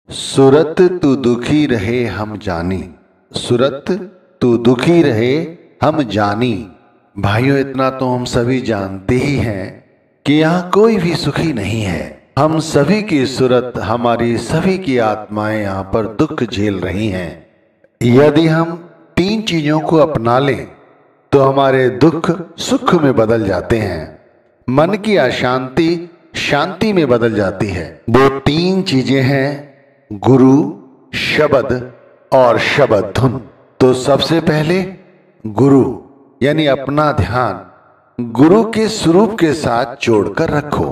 सुरत तू दुखी रहे हम जानी। सुरत तू दुखी रहे हम जानी। भाइयों, इतना तो हम सभी जानते ही हैं कि यहाँ कोई भी सुखी नहीं है। हम सभी की सुरत, हमारी सभी की आत्माएं यहाँ पर दुख झेल रही हैं। यदि हम तीन चीजों को अपना लें तो हमारे दुख सुख में बदल जाते हैं, मन की अशांति शांति में बदल जाती है। वो तीन चीजें हैं गुरु, शब्द और शब्द धुन। तो सबसे पहले गुरु यानी अपना ध्यान गुरु के स्वरूप के साथ जोड़कर रखो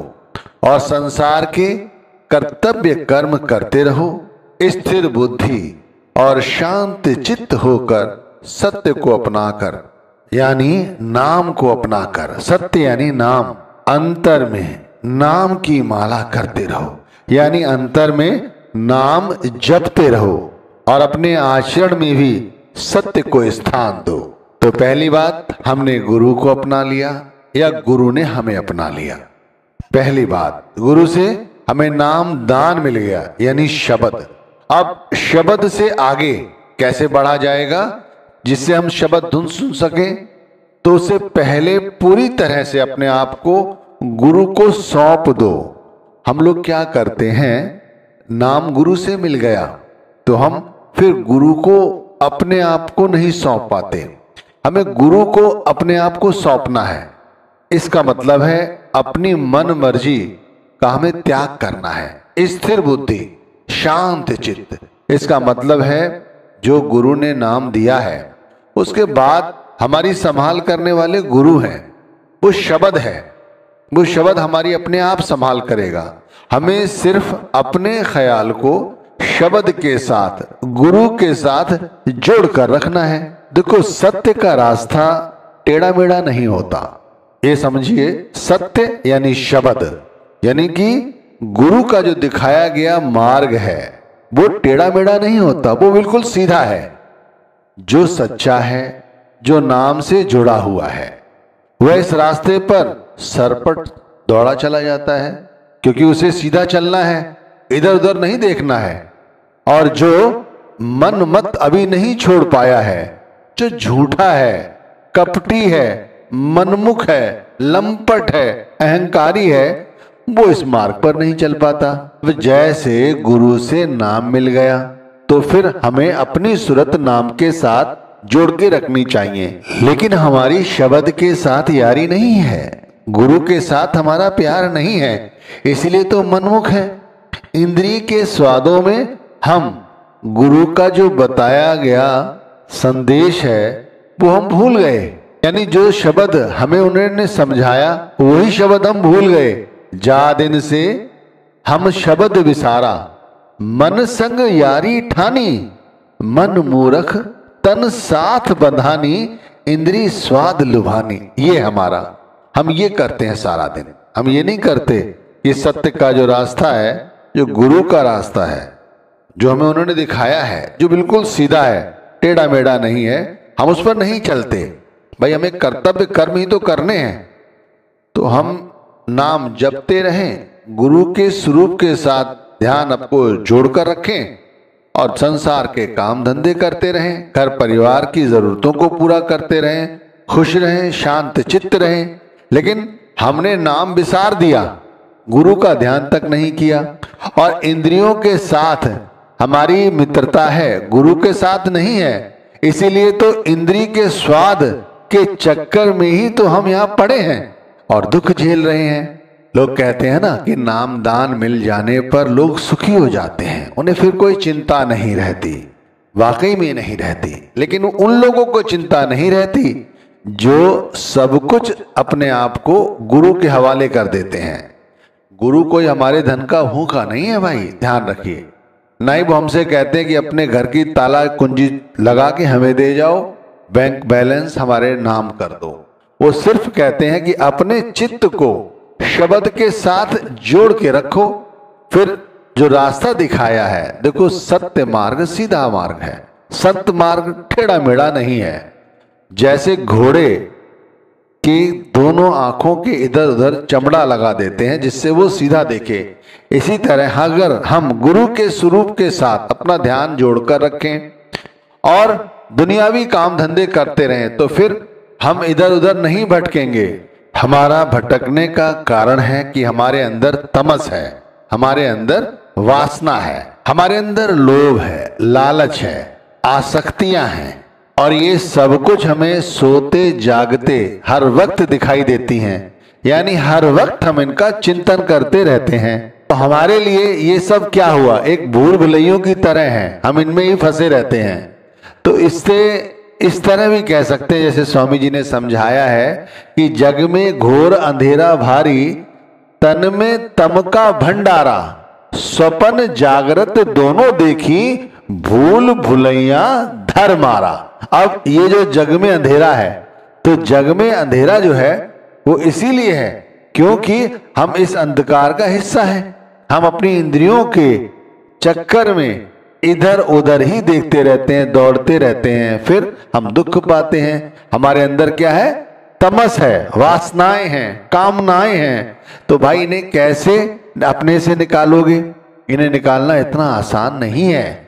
और संसार के कर्तव्य कर्म करते रहो, स्थिर बुद्धि और शांत चित्त होकर सत्य को अपनाकर यानी नाम को अपनाकर, सत्य यानी नाम, अंतर में नाम की माला करते रहो यानी अंतर में नाम जपते रहो और अपने आचरण में भी सत्य को स्थान दो। तो पहली बात, हमने गुरु को अपना लिया या गुरु ने हमें अपना लिया। पहली बात, गुरु से हमें नाम दान मिल गया यानी शब्द। अब शब्द से आगे कैसे बढ़ा जाएगा जिससे हम शब्द धुन सुन सके? तो उससे पहले पूरी तरह से अपने आप को गुरु को सौंप दो। हम लोग क्या करते हैं, नाम गुरु से मिल गया तो हम फिर गुरु को अपने आप को नहीं सौंप पाते। हमें गुरु को अपने आप को सौंपना है। इसका मतलब है अपनी मन मर्जी का हमें त्याग करना है। स्थिर बुद्धि, शांत चित्त, इसका मतलब है जो गुरु ने नाम दिया है उसके बाद हमारी संभाल करने वाले गुरु हैं, वो शब्द है। वो शब्द हमारी अपने आप संभाल करेगा। हमें सिर्फ अपने ख्याल को शब्द के साथ, गुरु के साथ जोड़ कर रखना है। देखो, सत्य का रास्ता टेढ़ा मेढ़ा नहीं होता, ये समझिए। सत्य यानी शब्द यानी कि गुरु का जो दिखाया गया मार्ग है वो टेढ़ा मेढ़ा नहीं होता, वो बिल्कुल सीधा है। जो सच्चा है, जो नाम से जुड़ा हुआ है, वह इस रास्ते पर सरपट दौड़ा चला जाता है क्योंकि उसे सीधा चलना है, इधर उधर नहीं देखना है। और जो मन मत अभी नहीं छोड़ पाया है, जो झूठा है, कपटी है, मनमुख है, लंपट है, अहंकारी है, वो इस मार्ग पर नहीं चल पाता। जैसे गुरु से नाम मिल गया तो फिर हमें अपनी सूरत नाम के साथ जोड़ के रखनी चाहिए। लेकिन हमारी शब्द के साथ यारी नहीं है, गुरु के साथ हमारा प्यार नहीं है, इसलिए तो मनमुख है। इंद्रिय के स्वादों में हम गुरु का जो बताया गया संदेश है वो हम भूल गए, यानी जो शब्द हमें उन्होंने समझाया वही शब्द हम भूल गए। जा दिन से हम शब्द विसारा, मन संग यारी ठानी, मन मूरख तन साथ बंधानी, इंद्री स्वाद लुभानी। ये हमारा, हम ये करते हैं सारा दिन। हम ये नहीं करते कि सत्य का जो रास्ता है, जो गुरु का रास्ता है, जो हमें उन्होंने दिखाया है, जो बिल्कुल सीधा है, टेढ़ा मेढ़ा नहीं है, हम उस पर नहीं चलते। भाई, हमें कर्तव्य कर्म ही तो करने हैं। तो हम नाम जपते रहें, गुरु के स्वरूप के साथ ध्यान आपको जोड़कर रखें और संसार के काम धंधे करते रहें, घर परिवार की जरूरतों को पूरा करते रहें, खुश रहें, शांत चित्त रहें। लेकिन हमने नाम विसार दिया, गुरु का ध्यान तक नहीं किया और इंद्रियों के साथ हमारी मित्रता है, गुरु के साथ नहीं है। इसीलिए तो इंद्रिय के स्वाद के चक्कर में ही तो हम यहाँ पड़े हैं और दुख झेल रहे हैं। लोग कहते हैं ना कि नाम दान मिल जाने पर लोग सुखी हो जाते हैं, उन्हें फिर कोई चिंता नहीं रहती। वाकई में नहीं रहती, लेकिन उन लोगों को चिंता नहीं रहती जो सब कुछ अपने आप को गुरु के हवाले कर देते हैं। गुरु कोई हमारे धन का भूखा नहीं है भाई, ध्यान रखिए। नहीं वो हमसे कहते हैं कि अपने घर की ताला कुंजी लगा के हमें दे जाओ, बैंक बैलेंस हमारे नाम कर दो। वो सिर्फ कहते हैं कि अपने चित्त को शब्द के साथ जोड़ के रखो। फिर जो रास्ता दिखाया है, देखो, सत्य मार्ग सीधा मार्ग है, सत्य मार्ग टेढ़ा मेढ़ा नहीं है। जैसे घोड़े कि दोनों आंखों के इधर उधर चमड़ा लगा देते हैं जिससे वो सीधा देखे। इसी तरह अगर हम गुरु के स्वरूप के साथ अपना ध्यान जोड़कर रखें और दुनियावी काम धंधे करते रहें तो फिर हम इधर उधर नहीं भटकेंगे। हमारा भटकने का कारण है कि हमारे अंदर तमस है, हमारे अंदर वासना है, हमारे अंदर लोभ है, लालच है, आसक्तियां हैं, और ये सब कुछ हमें सोते जागते हर वक्त दिखाई देती हैं। यानी हर वक्त हम इनका चिंतन करते रहते हैं। तो हमारे लिए ये सब क्या हुआ, एक भूल भुलैयों की तरह है, हम इनमें ही फंसे रहते हैं। तो इससे इस तरह भी कह सकते हैं, जैसे स्वामी जी ने समझाया है कि जग में घोर अंधेरा भारी, तन में तम का भंडारा, स्वपन जागृत दोनों देखी, भूल भुलैया धर मारा। अब ये जो जग में अंधेरा है, तो जग में अंधेरा जो है वो इसीलिए है क्योंकि हम इस अंधकार का हिस्सा हैं। हम अपनी इंद्रियों के चक्कर में इधर उधर ही देखते रहते हैं, दौड़ते रहते हैं, फिर हम दुख पाते हैं। हमारे अंदर क्या है, तमस है, वासनाएं हैं, कामनाएं हैं। तो भाई इन्हें कैसे अपने से निकालोगे? इन्हें निकालना इतना आसान नहीं है।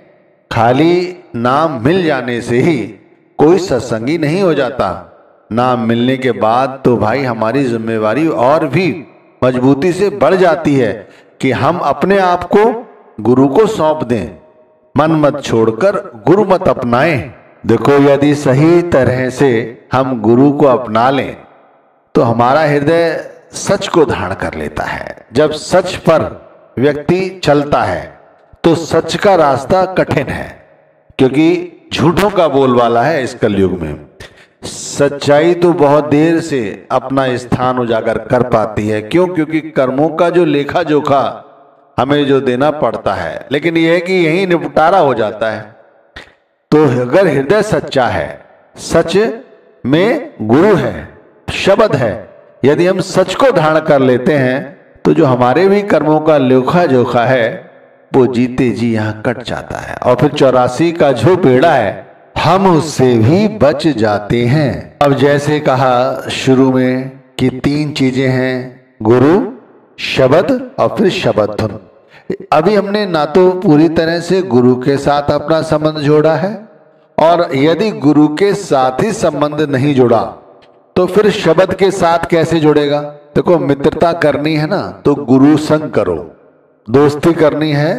खाली नाम मिल जाने से ही कोई सत्संगी नहीं हो जाता। नाम मिलने के बाद तो भाई हमारी जिम्मेवारी और भी मजबूती से बढ़ जाती है कि हम अपने आप को गुरु को सौंप दें, मन मत छोड़कर गुरु मत अपनाएं। देखो, यदि सही तरह से हम गुरु को अपना लें तो हमारा हृदय सच को धारण कर लेता है। जब सच पर व्यक्ति चलता है तो सच का रास्ता कठिन है, क्योंकि झूठों का बोलबाला है इस कलयुग में। सच्चाई तो बहुत देर से अपना स्थान उजागर कर पाती है। क्यों? क्योंकि कर्मों का जो लेखा जोखा हमें जो देना पड़ता है, लेकिन यह है कि यही निपटारा हो जाता है। तो अगर हृदय सच्चा है, सच में गुरु है, शब्द है, यदि हम सच को धारण कर लेते हैं तो जो हमारे भी कर्मों का लेखा जोखा है वो जीते जी यहाँ कट जाता है, और फिर 84 का जो बेड़ा है हम उससे भी बच जाते हैं। अब जैसे कहा शुरू में कि 3 चीजें हैं, गुरु, शब्द और फिर शब्द धुन। अभी हमने ना तो पूरी तरह से गुरु के साथ अपना संबंध जोड़ा है, और यदि गुरु के साथ ही संबंध नहीं जोड़ा तो फिर शब्द के साथ कैसे जुड़ेगा? देखो, मित्रता करनी है ना तो गुरु संग करो, दोस्ती करनी है,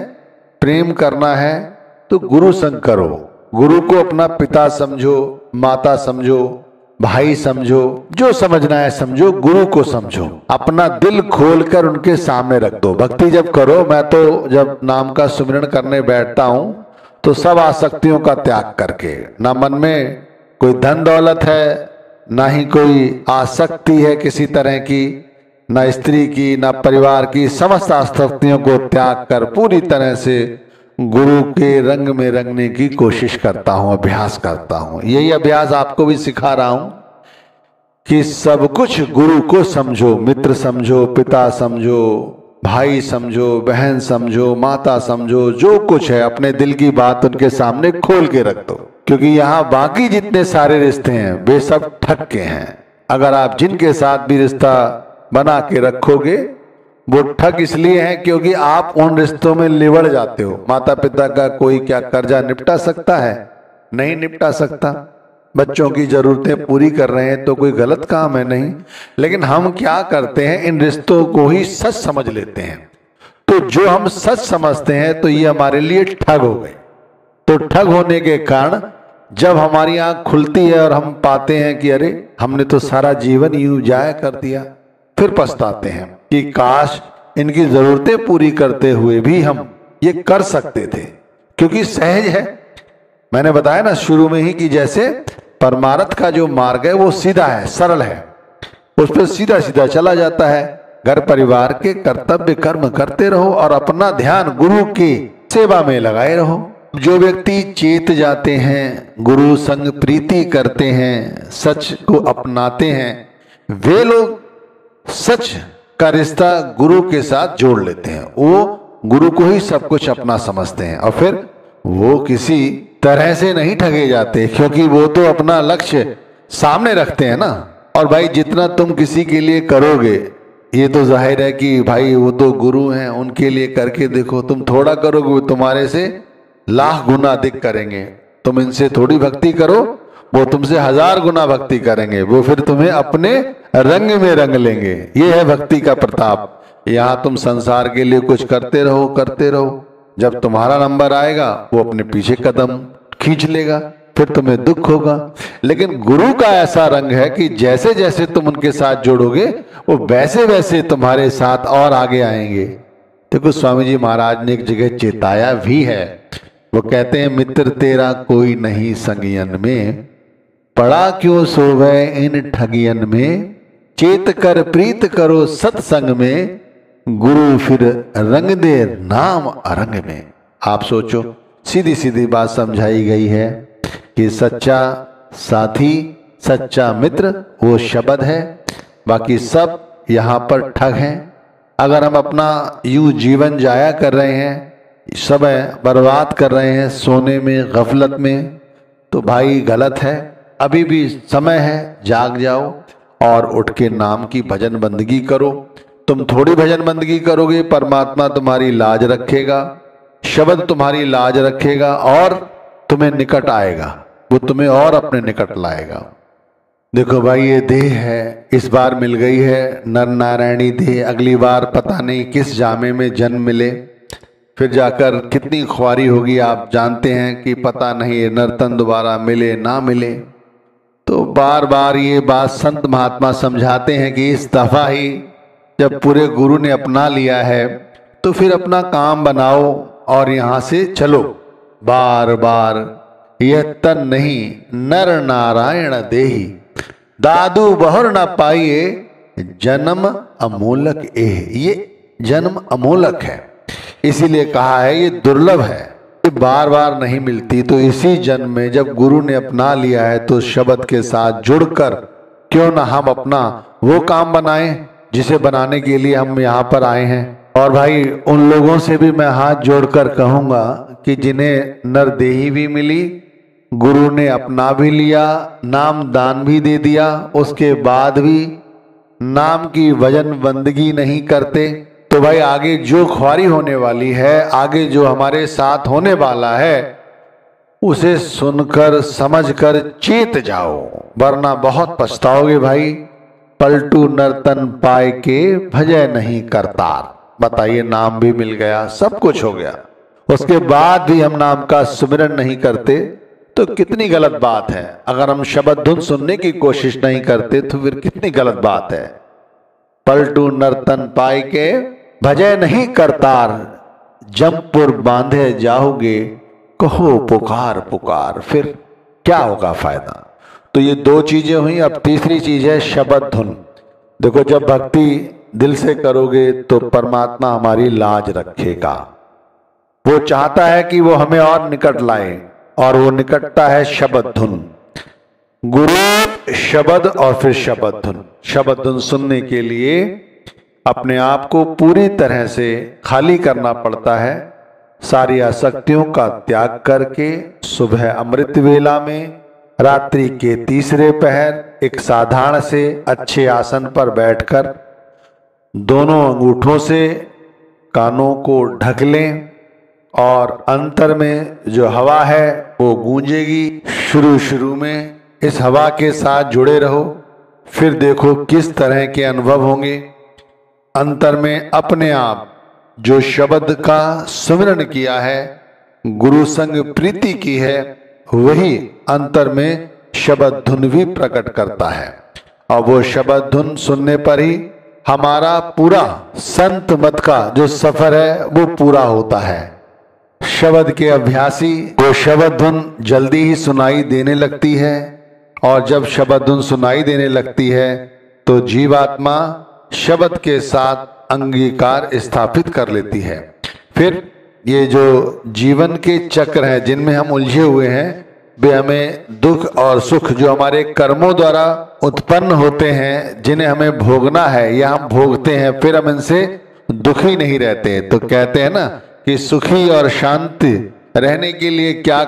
प्रेम करना है तो गुरु संग करो। गुरु को अपना पिता समझो, माता समझो, भाई समझो, जो समझना है समझो, गुरु को समझो, अपना दिल खोलकर उनके सामने रख दो। भक्ति जब करो, मैं तो जब नाम का सुमिरन करने बैठता हूं तो सब आसक्तियों का त्याग करके, ना मन में कोई धन दौलत है, ना ही कोई आसक्ति है किसी तरह की, ना स्त्री की, ना परिवार की, समस्त आसक्तियों को त्याग कर पूरी तरह से गुरु के रंग में रंगने की कोशिश करता हूं, अभ्यास करता हूं। यही अभ्यास आपको भी सिखा रहा हूं कि सब कुछ गुरु को समझो, मित्र समझो, पिता समझो, भाई समझो, बहन समझो, माता समझो, जो कुछ है अपने दिल की बात उनके सामने खोल के रख दो। क्योंकि यहाँ बाकी जितने सारे रिश्ते हैं वे सब ठग के हैं। अगर आप जिनके साथ भी रिश्ता बना के रखोगे वो ठग इसलिए है क्योंकि आप उन रिश्तों में लिवड़ जाते हो। माता पिता का कोई क्या कर्जा निपटा सकता है? नहीं निपटा सकता। बच्चों की जरूरतें पूरी कर रहे हैं तो कोई गलत काम है? नहीं। लेकिन हम क्या करते हैं, इन रिश्तों को ही सच समझ लेते हैं। तो जो हम सच समझते हैं तो ये हमारे लिए ठग हो गए। तो ठग होने के कारण जब हमारी आंख खुलती है और हम पाते हैं कि अरे हमने तो सारा जीवन यूं जाया कर दिया, फिर पछताते हैं कि काश इनकी जरूरतें पूरी करते हुए भी हम ये कर सकते थे। क्योंकि सहज है, मैंने बताया ना शुरू में ही कि जैसे परमार्थ का जो मार्ग है वो सीधा है, सरल है, उस पर सीधा सीधा चला जाता है। घर परिवार के कर्तव्य कर्म करते रहो और अपना ध्यान गुरु की सेवा में लगाए रहो। जो व्यक्ति चेत जाते हैं, गुरु संग प्रीति करते हैं, सच को अपनाते हैं, वे लोग सच का रिश्ता गुरु के साथ जोड़ लेते हैं। वो गुरु को ही सब कुछ अपना समझते हैं और फिर वो किसी तरह से नहीं ठगे जाते, क्योंकि वो तो अपना लक्ष्य सामने रखते हैं ना। और भाई जितना तुम किसी के लिए करोगे, ये तो जाहिर है कि भाई वो तो गुरु हैं, उनके लिए करके देखो। तुम थोड़ा करोगे वो तुम्हारे से लाख गुना अधिक करेंगे। तुम इनसे थोड़ी भक्ति करो, वो तुमसे 1000 गुना भक्ति करेंगे। वो फिर तुम्हें अपने रंग में रंग लेंगे। ये है भक्ति का प्रताप। यहाँ तुम संसार के लिए कुछ करते रहो, जब तुम्हारा नंबर आएगा वो अपने पीछे कदम खींच लेगा, फिर तुम्हें दुख होगा। लेकिन गुरु का ऐसा रंग है कि जैसे जैसे तुम उनके साथ जोड़ोगे वो वैसे वैसे तुम्हारे साथ और आगे आएंगे। देखो स्वामी जी महाराज ने एक जगह चेताया भी है। वो कहते हैं, मित्र तेरा कोई नहीं संगियन में, पड़ा क्यों सोवे इन ठगियन में, चेत कर प्रीत करो सत्संग में, गुरु फिर रंग दे नाम अरंग में। आप सोचो, सीधी सीधी बात समझाई गई है कि सच्चा साथी, सच्चा मित्र वो शब्द है, बाकी सब यहाँ पर ठग हैं। अगर हम अपना यूं जीवन जाया कर रहे हैं, समय बर्बाद कर रहे हैं सोने में, गफलत में, तो भाई गलत है। अभी भी समय है, जाग जाओ और उठ के नाम की भजन बंदगी करो। तुम थोड़ी भजन बंदगी करोगे, परमात्मा तुम्हारी लाज रखेगा, शब्द तुम्हारी लाज रखेगा और तुम्हें निकट आएगा, वो तुम्हें और अपने निकट लाएगा। देखो भाई, ये देह है, इस बार मिल गई है नर नारायणी देह, अगली बार पता नहीं किस जामे में जन्म मिले, फिर जाकर कितनी ख्वारी होगी। आप जानते हैं कि पता नहीं नर्तन दोबारा मिले ना मिले। तो बार बार ये बात संत महात्मा समझाते हैं कि इस दफा ही जब पूरे गुरु ने अपना लिया है तो फिर अपना काम बनाओ और यहाँ से चलो। बार बार यह तन नहीं नर नारायण देही, दादू बहुर न पाइए जन्म अमोलक एह। ये जन्म अमोलक है, इसीलिए कहा है ये दुर्लभ है, ये बार बार नहीं मिलती। तो इसी जन्म में जब गुरु ने अपना लिया है तो शब्द के साथ जुड़कर क्यों ना हम अपना वो काम बनाएं जिसे बनाने के लिए हम यहाँ पर आए हैं। और भाई उन लोगों से भी मैं हाथ जोड़कर कहूंगा कि जिन्हें नरदेही भी मिली, गुरु ने अपना भी लिया, नाम दान भी दे दिया, उसके बाद भी नाम की भजन बंदगी नहीं करते, तो भाई आगे जो ख्वारी होने वाली है, आगे जो हमारे साथ होने वाला है, उसे सुनकर समझकर चेत जाओ, वरना बहुत पछताओगे भाई। पलटू नर्तन पाए के भजय नहीं करतार। बताइए, नाम भी मिल गया, सब कुछ हो गया, उसके बाद भी हम नाम का सुमिरन नहीं करते तो कितनी गलत बात है। अगर हम शब्द धुन सुनने की कोशिश नहीं करते तो फिर कितनी गलत बात है। पलटू नर्तन पाए के भजय नहीं करतार, जमपुर बांधे जाओगे कहो पुकार पुकार। फिर क्या होगा फायदा। तो ये दो चीजें हुई। अब तीसरी चीज है शब्द धुन। देखो, जब भक्ति दिल से करोगे तो परमात्मा हमारी लाज रखेगा। वो चाहता है कि वो हमें और निकट लाए, और वो निकटता है शब्द धुन। गुरु शब्द और फिर शब्द धुन। शब्द धुन सुनने के लिए अपने आप को पूरी तरह से खाली करना पड़ता है। सारी आसक्तियों का त्याग करके सुबह अमृत वेला में, रात्रि के तीसरे पहर एक साधारण से अच्छे आसन पर बैठकर दोनों अंगूठों से कानों को ढक लें और अंतर में जो हवा है वो गूंजेगी। शुरू में इस हवा के साथ जुड़े रहो, फिर देखो किस तरह के अनुभव होंगे। अंतर में अपने आप जो शब्द का सुमिरन किया है, गुरु संग प्रीति की है, वही अंतर में शब्द धुन भी प्रकट करता है। और वो शब्द धुन सुनने पर ही हमारा पूरा संत मत का जो सफर है वो पूरा होता है। शब्द के अभ्यासी वो शब्द धुन जल्दी ही सुनाई देने लगती है, और जब शब्द धुन सुनाई देने लगती है तो जीवात्मा शब्द के साथ अंगीकार स्थापित कर लेती है। फिर ये जो जीवन के चक्र हैं जिनमें हम उलझे हुए हैं, वे हमें दुख और सुख जो हमारे कर्मों द्वारा उत्पन्न होते हैं, जिन्हें हमें भोगना है या हम भोगते हैं, फिर हम इनसे दुखी नहीं रहते। तो कहते हैं ना कि सुखी और शांति रहने के लिए क्या